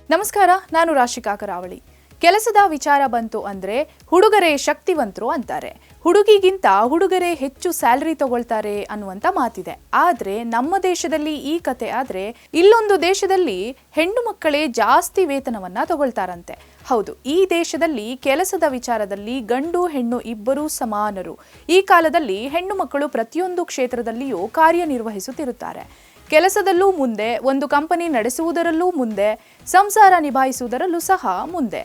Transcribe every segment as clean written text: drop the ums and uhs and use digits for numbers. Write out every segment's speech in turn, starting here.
ನಮಸ್ಕಾರ, ನಾನು ರಾಶಿಕಾ ಕರಾವಳಿ. ಕೆಲಸದ ವಿಚಾರ ಬಂತು ಅಂದ್ರೆ ಹುಡುಗರೇ ಶಕ್ತಿವಂತರು ಅಂತಾರೆ. ಹುಡುಗಿಗಿಂತ ಹುಡುಗರೇ ಹೆಚ್ಚು ಸ್ಯಾಲರಿ ತಗೊಳ್ತಾರೆ ಅನ್ನುವಂತ ಮಾತಿದೆ. ಆದ್ರೆ ನಮ್ಮ ದೇಶದಲ್ಲಿ ಈ ಕತೆ ಆದ್ರೆ ಇಲ್ಲೊಂದು ದೇಶದಲ್ಲಿ ಹೆಣ್ಣು ಮಕ್ಕಳೇ ಜಾಸ್ತಿ ವೇತನವನ್ನ ತಗೊಳ್ತಾರಂತೆ. ಹೌದು, ಈ ದೇಶದಲ್ಲಿ ಕೆಲಸದ ವಿಚಾರದಲ್ಲಿ ಗಂಡು ಹೆಣ್ಣು ಇಬ್ಬರೂ ಸಮಾನರು. ಈ ಕಾಲದಲ್ಲಿ ಹೆಣ್ಣು ಮಕ್ಕಳು ಪ್ರತಿಯೊಂದು ಕ್ಷೇತ್ರದಲ್ಲಿಯೂ ಕಾರ್ಯನಿರ್ವಹಿಸುತ್ತಿರುತ್ತಾರೆ. ಕೆಲಸದಲ್ಲೂ ಮುಂದೆ, ಒಂದು ಕಂಪನಿ ನಡೆಸುವುದರಲ್ಲೂ ಮುಂದೆ, ಸಂಸಾರ ನಿಭಾಯಿಸುವುದರಲ್ಲೂ ಸಹ ಮುಂದೆ.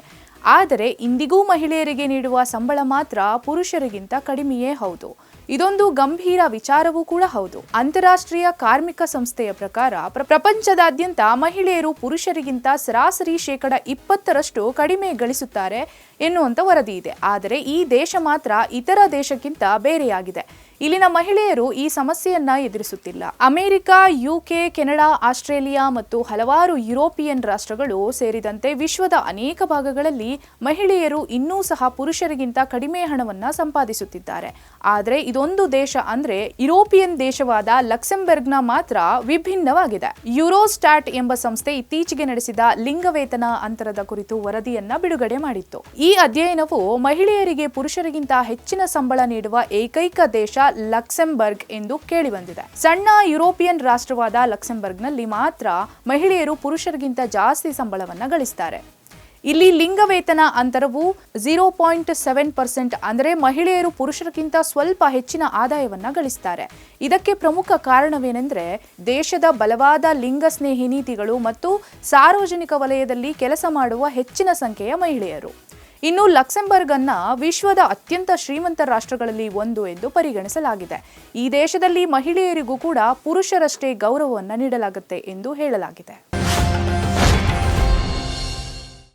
ಆದರೆ ಇಂದಿಗೂ ಮಹಿಳೆಯರಿಗೆ ನೀಡುವ ಸಂಬಳ ಮಾತ್ರ ಪುರುಷರಿಗಿಂತ ಕಡಿಮೆಯೇ ಹೌದು. ಇದೊಂದು ಗಂಭೀರ ವಿಚಾರವೂ ಕೂಡ ಹೌದು. ಅಂತಾರಾಷ್ಟ್ರೀಯ ಕಾರ್ಮಿಕ ಸಂಸ್ಥೆಯ ಪ್ರಕಾರ ಪ್ರಪಂಚದಾದ್ಯಂತ ಮಹಿಳೆಯರು ಪುರುಷರಿಗಿಂತ ಸರಾಸರಿ 20% ಕಡಿಮೆ ಗಳಿಸುತ್ತಾರೆ ಎನ್ನುವಂತ ವರದಿ ಇದೆ. ಆದರೆ ಈ ದೇಶ ಮಾತ್ರ ಇತರ ದೇಶಕ್ಕಿಂತ ಬೇರೆಯಾಗಿದೆ. ಇಲ್ಲಿನ ಮಹಿಳೆಯರು ಈ ಸಮಸ್ಯೆಯನ್ನ ಎದುರಿಸುತ್ತಿಲ್ಲ. ಅಮೆರಿಕ, UK, ಕೆನಡಾ, ಆಸ್ಟ್ರೇಲಿಯಾ ಮತ್ತು ಹಲವಾರು ಯುರೋಪಿಯನ್ ರಾಷ್ಟ್ರಗಳು ಸೇರಿದಂತೆ ವಿಶ್ವದ ಅನೇಕ ಭಾಗಗಳಲ್ಲಿ ಮಹಿಳೆಯರು ಇನ್ನೂ ಸಹ ಪುರುಷರಿಗಿಂತ ಕಡಿಮೆ ಹಣವನ್ನ ಸಂಪಾದಿಸುತ್ತಿದ್ದಾರೆ. ಆದರೆ ಇದೊಂದು ದೇಶ ಅಂದ್ರೆ ಯುರೋಪಿಯನ್ ದೇಶವಾದ ಲಕ್ಸೆಂಬರ್ಗ್ನ ಮಾತ್ರ ವಿಭಿನ್ನವಾಗಿದೆ. ಯೂರೋಸ್ಟಾಟ್ ಎಂಬ ಸಂಸ್ಥೆ ಇತ್ತೀಚೆಗೆ ನಡೆಸಿದ ಲಿಂಗವೇತನ ಅಂತರದ ಕುರಿತು ವರದಿಯನ್ನ ಬಿಡುಗಡೆ ಮಾಡಿತ್ತು. ಈ ಅಧ್ಯಯನವು ಮಹಿಳೆಯರಿಗೆ ಪುರುಷರಿಗಿಂತ ಹೆಚ್ಚಿನ ಸಂಬಳ ನೀಡುವ ಏಕೈಕ ದೇಶ ಲಕ್ಸೆಂಬರ್ಗ್ ಎಂದು ಕೇಳಿಬಂದಿದೆ. ಸಣ್ಣ ಯುರೋಪಿಯನ್ ರಾಷ್ಟ್ರವಾದ ಲಕ್ಸೆಂಬರ್ಗ್ನಲ್ಲಿ ಮಾತ್ರ ಮಹಿಳೆಯರು ಪುರುಷರಿಗಿಂತ ಜಾಸ್ತಿ ಸಂಬಳವನ್ನ ಗಳಿಸ್ತಾರೆ. ಇಲ್ಲಿ ಲಿಂಗವೇತನ ಅಂತರವು 0.7%, ಅಂದರೆ ಮಹಿಳೆಯರು ಪುರುಷರಿಗಿಂತ ಸ್ವಲ್ಪ ಹೆಚ್ಚಿನ ಆದಾಯವನ್ನ ಗಳಿಸ್ತಾರೆ. ಇದಕ್ಕೆ ಪ್ರಮುಖ ಕಾರಣವೇನೆಂದರೆ ದೇಶದ ಬಲವಾದ ಲಿಂಗ ಸ್ನೇಹಿ ನೀತಿಗಳು ಮತ್ತು ಸಾರ್ವಜನಿಕ ವಲಯದಲ್ಲಿ ಕೆಲಸ ಮಾಡುವ ಹೆಚ್ಚಿನ ಸಂಖ್ಯೆಯ ಮಹಿಳೆಯರು. ಇನ್ನು ಲಕ್ಸೆಂಬರ್ಗ್ ಅನ್ನ ವಿಶ್ವದ ಅತ್ಯಂತ ಶ್ರೀಮಂತ ರಾಷ್ಟ್ರಗಳಲ್ಲಿ ಒಂದು ಎಂದು ಪರಿಗಣಿಸಲಾಗಿದೆ. ಈ ದೇಶದಲ್ಲಿ ಮಹಿಳೆಯರಿಗೂ ಕೂಡ ಪುರುಷರಷ್ಟೇ ಗೌರವವನ್ನು ನೀಡಲಾಗುತ್ತೆ ಎಂದು ಹೇಳಲಾಗಿದೆ.